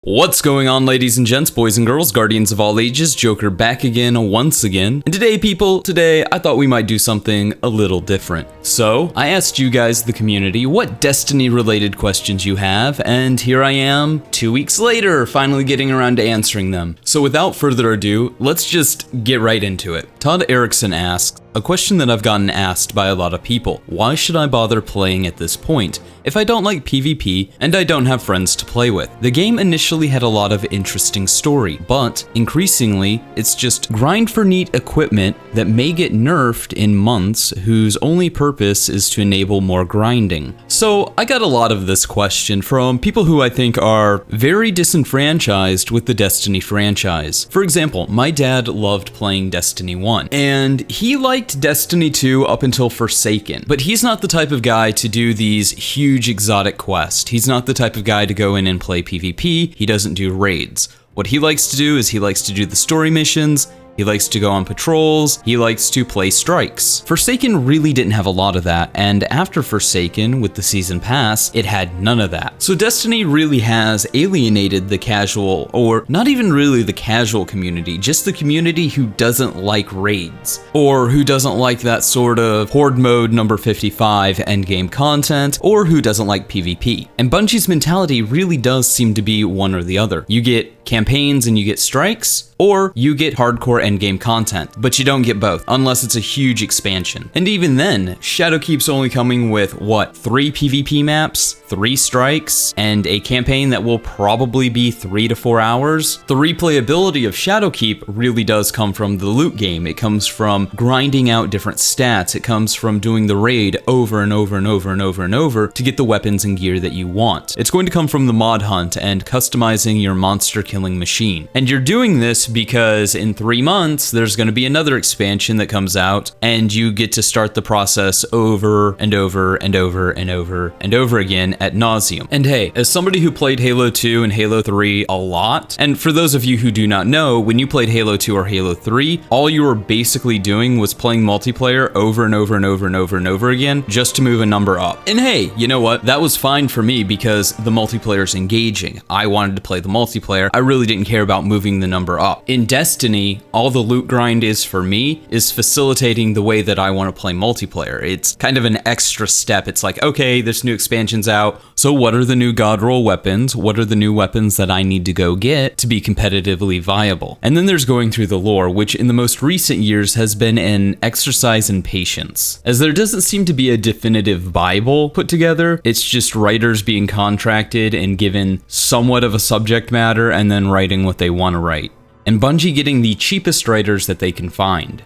What's going on, ladies and gents, boys and girls, guardians of all ages, Joker back again, once again. And today, people, I thought we might do something a little different. So, I asked you guys, the community, what Destiny-related questions you have, and here I am, 2 weeks later, finally getting around to answering them. So without further ado, let's just get right into it. Todd Erickson asks, a question that I've gotten asked by a lot of people. Why should I bother playing at this point if I don't like PvP and I don't have friends to play with? The game initially had a lot of interesting story, but increasingly it's just grind for neat equipment that may get nerfed in months whose only purpose is to enable more grinding. So I got a lot of this question from people who I think are very disenfranchised with the Destiny franchise. For example, my dad loved playing Destiny 1, and he liked Destiny 2 up until Forsaken, but he's not the type of guy to do these huge exotic quests. He's not the type of guy to go in and play PvP. He doesn't do raids. What he likes to do is he likes to do the story missions. He likes to go on patrols, he likes to play strikes. Forsaken really didn't have a lot of that, and after Forsaken, with the season pass, it had none of that. So Destiny really has alienated the casual, or not even really the casual community, just the community who doesn't like raids, or who doesn't like that sort of Horde mode number 55 endgame content, or who doesn't like PvP. And Bungie's mentality really does seem to be one or the other. You get campaigns and you get strikes, or you get hardcore endgame content, but you don't get both, unless it's a huge expansion. And even then, Shadowkeep's only coming with, what, 3 PvP maps, 3 strikes, and a campaign that will probably be 3 to 4 hours? The replayability of Shadowkeep really does come from the loot game. It comes from grinding out different stats. It comes from doing the raid over and over and over and over and over to get the weapons and gear that you want. It's going to come from the mod hunt and customizing your monster killing machine. And you're doing this because in 3 months, there's going to be another expansion that comes out, and you get to start the process over and over and over and over and over again ad nauseum. And hey, as somebody who played Halo 2 and Halo 3 a lot, and for those of you who do not know, when you played Halo 2 or Halo 3, all you were basically doing was playing multiplayer over and over and over and over and over again just to move a number up. And hey, you know what? That was fine for me because the multiplayer's engaging. I wanted to play the multiplayer. I really didn't care about moving the number up. In Destiny, all the loot grind is for me is facilitating the way that I want to play multiplayer. It's kind of an extra step. It's like, okay, this new expansion's out, so what are the new god roll weapons? What are the new weapons that I need to go get to be competitively viable? And then there's going through the lore, which in the most recent years has been an exercise in patience. As there doesn't seem to be a definitive Bible put together, it's just writers being contracted and given somewhat of a subject matter and then writing what they want to write. And Bungie getting the cheapest writers that they can find.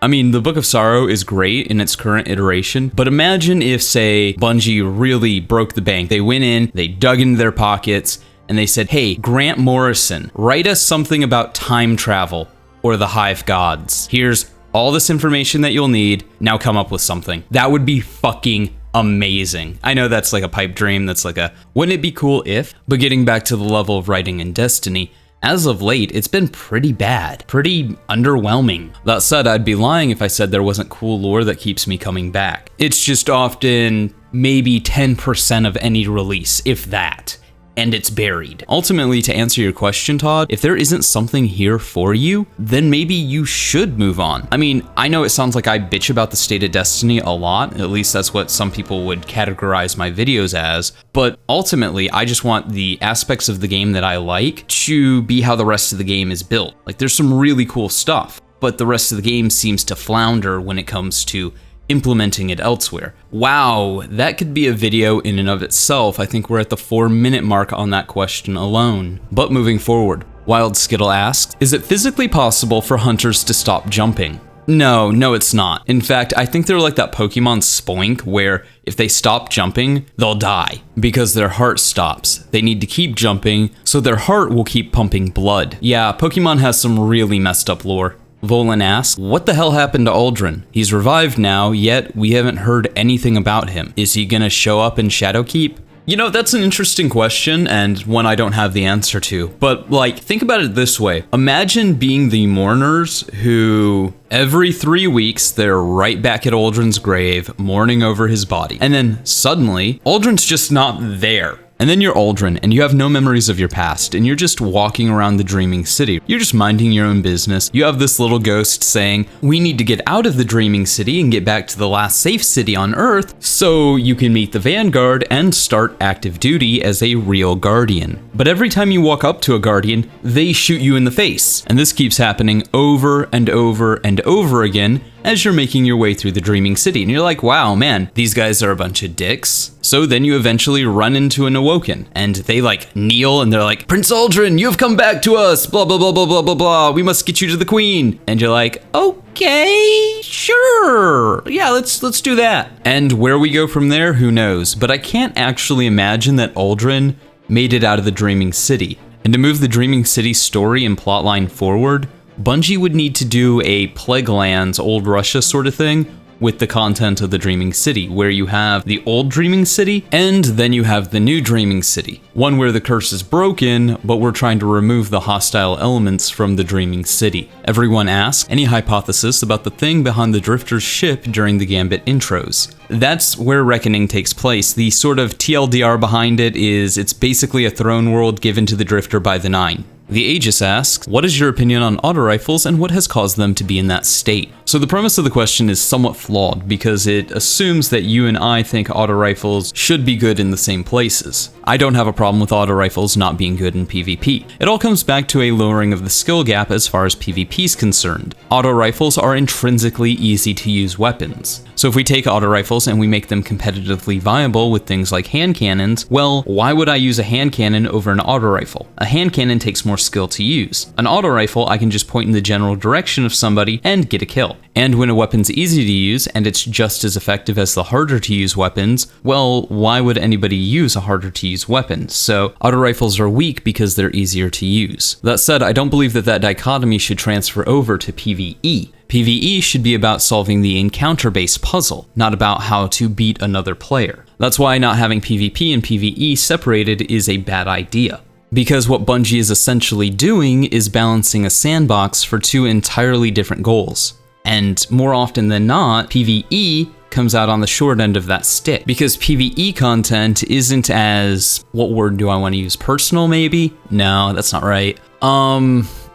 I mean, the Book of Sorrow is great in its current iteration, but imagine if, say, Bungie really broke the bank. They went in, they dug into their pockets, and they said, hey, Grant Morrison, write us something about time travel or the Hive Gods. Here's all this information that you'll need, now come up with something. That would be fucking amazing. I know that's like a pipe dream, that's like a, wouldn't it be cool if? But getting back to the level of writing in Destiny, as of late, it's been pretty bad, pretty underwhelming. That said, I'd be lying if I said there wasn't cool lore that keeps me coming back. It's just often maybe 10% of any release, if that, and it's buried. Ultimately, to answer your question, Todd, if there isn't something here for you, then maybe you should move on. I mean, I know it sounds like I bitch about the state of Destiny a lot, at least that's what some people would categorize my videos as, but ultimately, I just want the aspects of the game that I like to be how the rest of the game is built. Like, there's some really cool stuff, but the rest of the game seems to flounder when it comes to implementing it elsewhere. Wow, that could be a video in and of itself. I think we're at the 4-minute mark on that question alone. But moving forward, Wild Skittle asks, is it physically possible for hunters to stop jumping? No, it's not. In fact, I think they're like that Pokemon Spoink, where if they stop jumping, they'll die because their heart stops. They need to keep jumping, so their heart will keep pumping blood. Yeah, Pokemon has some really messed up lore. Volan asks, what the hell happened to Aldrin? He's revived now, yet we haven't heard anything about him. Is he gonna show up in Shadowkeep? You know, that's an interesting question and one I don't have the answer to, but like, think about it this way. Imagine being the mourners who every 3 weeks, they're right back at Aldrin's grave, mourning over his body. And then suddenly, Aldrin's just not there. And then you're Aldrin, and you have no memories of your past, and you're just walking around the dreaming city. You're just minding your own business. You have this little ghost saying, we need to get out of the dreaming city and get back to the last safe city on Earth so you can meet the Vanguard and start active duty as a real Guardian. But every time you walk up to a Guardian, they shoot you in the face. And this keeps happening over and over and over again as you're making your way through the dreaming city. And you're like, wow, man, these guys are a bunch of dicks. So then you eventually run into an Awoken, and they like kneel and they're like, Prince Aldrin, you have come back to us, blah, blah, blah, blah, blah, blah, blah. We must get you to the Queen. And you're like, okay, sure. Yeah, let's do that. And where we go from there, who knows? But I can't actually imagine that Aldrin made it out of the dreaming city. And to move the dreaming city story and plotline forward, Bungie would need to do a Plague Lands Old Russia sort of thing with the content of the Dreaming City, where you have the old Dreaming City, and then you have the new Dreaming City. One where the curse is broken, but we're trying to remove the hostile elements from the Dreaming City. Everyone asks, any hypothesis about the thing behind the Drifter's ship during the Gambit intros? That's where Reckoning takes place. The sort of TLDR behind it is it's basically a throne world given to the Drifter by the Nine. The Aegis asks, what is your opinion on auto rifles and what has caused them to be in that state? So the premise of the question is somewhat flawed because it assumes that you and I think auto rifles should be good in the same places. I don't have a problem with auto rifles not being good in PvP. It all comes back to a lowering of the skill gap as far as PvP is concerned. Auto rifles are intrinsically easy to use weapons. So if we take auto rifles and we make them competitively viable with things like hand cannons, well, why would I use a hand cannon over an auto rifle? A hand cannon takes more skill to use. An auto rifle, I can just point in the general direction of somebody and get a kill. And when a weapon's easy to use and it's just as effective as the harder to use weapons, well, why would anybody use a harder to use weapon? So auto rifles are weak because they're easier to use. That said, I don't believe that dichotomy should transfer over to PvE. PvE should be about solving the encounter-based puzzle, not about how to beat another player. That's why not having PvP and PvE separated is a bad idea. Because what Bungie is essentially doing is balancing a sandbox for two entirely different goals. And more often than not, PvE comes out on the short end of that stick. Because PvE content isn't as, what word do I want to use? Personal, maybe? No, that's not right.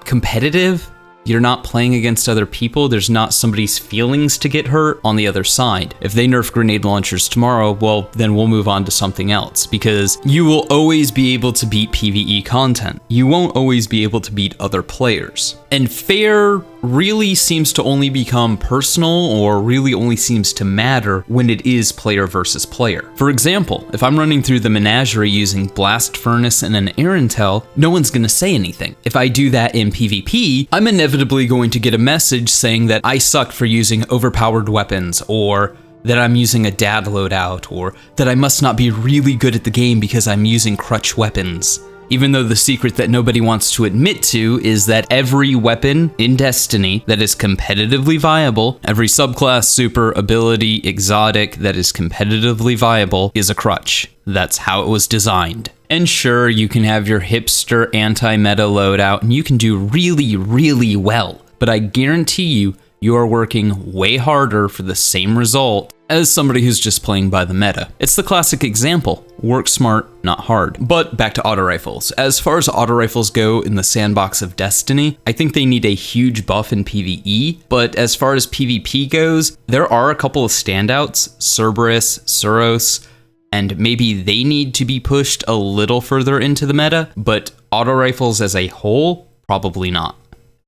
Competitive? You're not playing against other people. There's not somebody's feelings to get hurt on the other side. If they nerf grenade launchers tomorrow, well, then we'll move on to something else, because you will always be able to beat PvE content. You won't always be able to beat other players. And fair really seems to only become personal, or really only seems to matter when it is player versus player. For example, if I'm running through the menagerie using Blast Furnace and an Air Intel, no one's gonna say anything. If I do that in PvP, I'm inevitably going to get a message saying that I suck for using overpowered weapons, or that I'm using a dad loadout, or that I must not be really good at the game because I'm using crutch weapons. Even though the secret that nobody wants to admit to is that every weapon in Destiny that is competitively viable, every subclass, super, ability, exotic that is competitively viable is a crutch. That's how it was designed. And sure, you can have your hipster anti-meta loadout and you can do really, really well, but I guarantee you are working way harder for the same result as somebody who's just playing by the meta. It's the classic example. Work smart, not hard. But back to auto rifles. As far as auto rifles go in the sandbox of Destiny, I think they need a huge buff in PvE, but as far as PvP goes, there are a couple of standouts, Cerberus, Suros, and maybe they need to be pushed a little further into the meta, but auto rifles as a whole, probably not.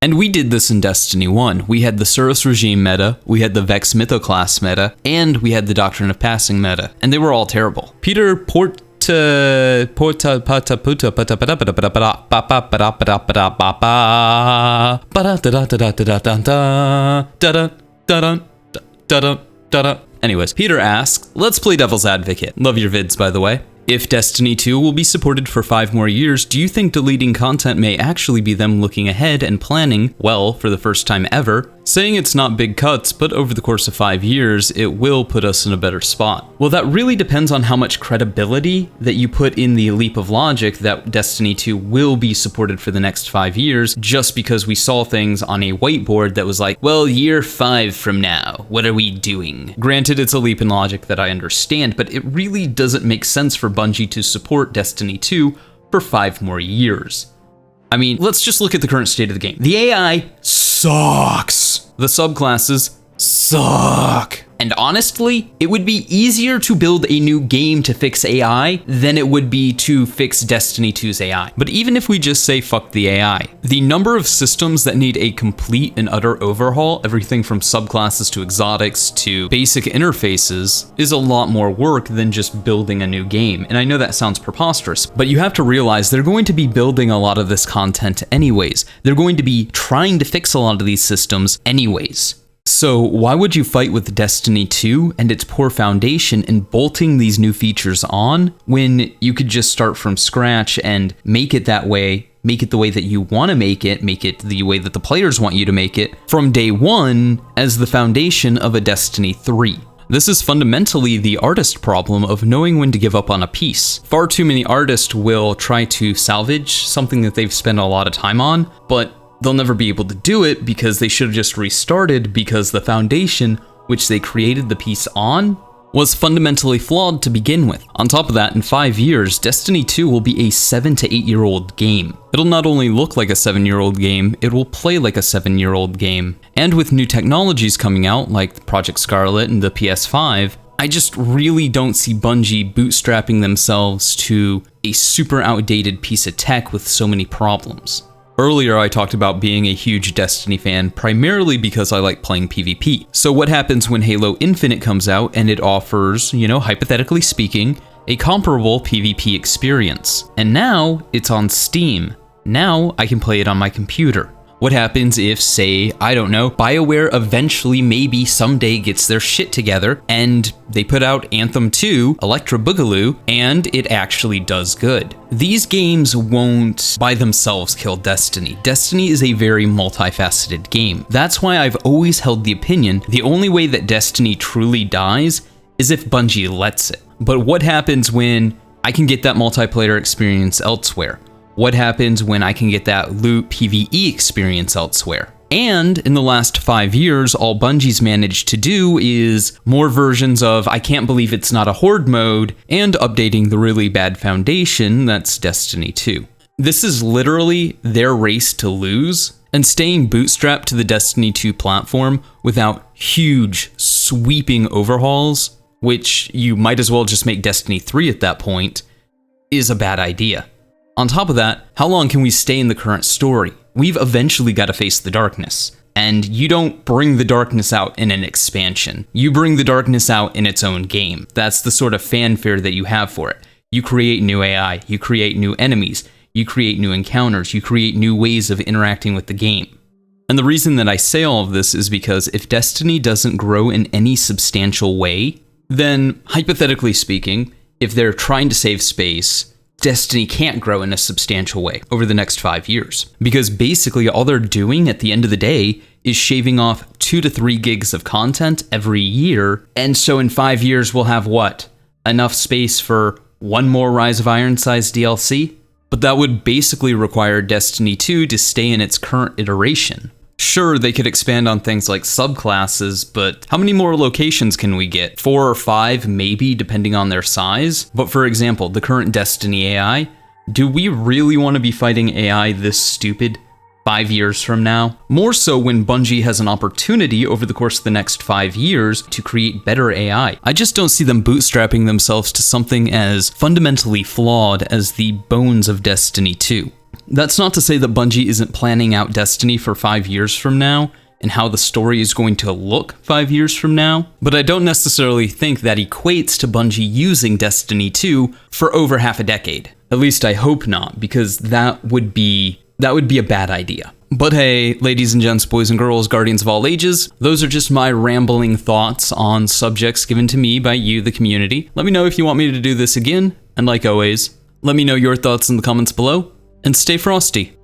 And we did this in Destiny 1. We had the Suros regime meta, we had the Vex Mythoclass meta, and we had the Doctrine of Passing meta, and they were all terrible. Peter Anyways, Peter asks, let's play devil's advocate. Love your vids, by the way. If Destiny 2 will be supported for 5 more years, do you think deleting content may actually be them looking ahead and planning, well, for the first time ever, saying it's not big cuts, but over the course of 5 years, it will put us in a better spot. Well, that really depends on how much credibility that you put in the leap of logic that Destiny 2 will be supported for the next 5 years, just because we saw things on a whiteboard that was like, well, year 5 from now, what are we doing? Granted, it's a leap in logic that I understand, but it really doesn't make sense for Bungie to support Destiny 2 for 5 more years. I mean, let's just look at the current state of the game. The AI sucks. The subclasses suck. And honestly, it would be easier to build a new game to fix AI than it would be to fix Destiny 2's AI. But even if we just say fuck the AI, the number of systems that need a complete and utter overhaul, everything from subclasses to exotics to basic interfaces, is a lot more work than just building a new game. And I know that sounds preposterous, but you have to realize they're going to be building a lot of this content anyways. They're going to be trying to fix a lot of these systems anyways. So why would you fight with Destiny 2 and its poor foundation in bolting these new features on when you could just start from scratch and make it that way, make it the way that you want to make it the way that the players want you to make it from day one as the foundation of a Destiny 3? This is fundamentally the artist problem of knowing when to give up on a piece. Far too many artists will try to salvage something that they've spent a lot of time on, but they'll never be able to do it because they should have just restarted because the foundation which they created the piece on was fundamentally flawed to begin with. On top of that, in 5 years, Destiny 2 will be a 7 to 8 year old game. It'll not only look like a 7-year-old game, it will play like a 7-year-old game. And with new technologies coming out, like Project Scarlet and the PS5, I just really don't see Bungie bootstrapping themselves to a super outdated piece of tech with so many problems. Earlier, I talked about being a huge Destiny fan primarily because I like playing PvP. So what happens when Halo Infinite comes out and it offers, hypothetically speaking, a comparable PvP experience? And now it's on Steam. Now I can play it on my computer. What happens if, say, I don't know, BioWare eventually maybe someday gets their shit together and they put out Anthem 2, Electra Boogaloo, and it actually does good? These games won't by themselves kill Destiny. Destiny is a very multifaceted game. That's why I've always held the opinion the only way that Destiny truly dies is if Bungie lets it. But what happens when I can get that multiplayer experience elsewhere? What happens when I can get that loot PvE experience elsewhere? And in the last 5 years, all Bungie's managed to do is more versions of I can't believe it's not a horde mode and updating the really bad foundation that's Destiny 2. This is literally their race to lose, and staying bootstrapped to the Destiny 2 platform without huge, sweeping overhauls, which you might as well just make Destiny 3 at that point, is a bad idea. On top of that, how long can we stay in the current story? We've eventually got to face the darkness. And you don't bring the darkness out in an expansion. You bring the darkness out in its own game. That's the sort of fanfare that you have for it. You create new AI, you create new enemies, you create new encounters, you create new ways of interacting with the game. And the reason that I say all of this is because if Destiny doesn't grow in any substantial way, then hypothetically speaking, if they're trying to save space, Destiny can't grow in a substantial way over the next 5 years. Because basically all they're doing at the end of the day is shaving off 2 to 3 gigs of content every year. And so in 5 years we'll have what? Enough space for one more Rise of Iron size DLC? But that would basically require Destiny 2 to stay in its current iteration. Sure, they could expand on things like subclasses, but how many more locations can we get? 4 or 5, maybe, depending on their size? But for example, the current Destiny AI, do we really want to be fighting AI this stupid 5 years from now? More so when Bungie has an opportunity over the course of the next 5 years to create better AI. I just don't see them bootstrapping themselves to something as fundamentally flawed as the bones of Destiny 2. That's not to say that Bungie isn't planning out Destiny for 5 years from now and how the story is going to look 5 years from now, but I don't necessarily think that equates to Bungie using Destiny 2 for over half a decade. At least I hope not, because that would be a bad idea. But hey, ladies and gents, boys and girls, guardians of all ages, those are just my rambling thoughts on subjects given to me by you, the community. Let me know if you want me to do this again, and like always, let me know your thoughts in the comments below. And stay frosty.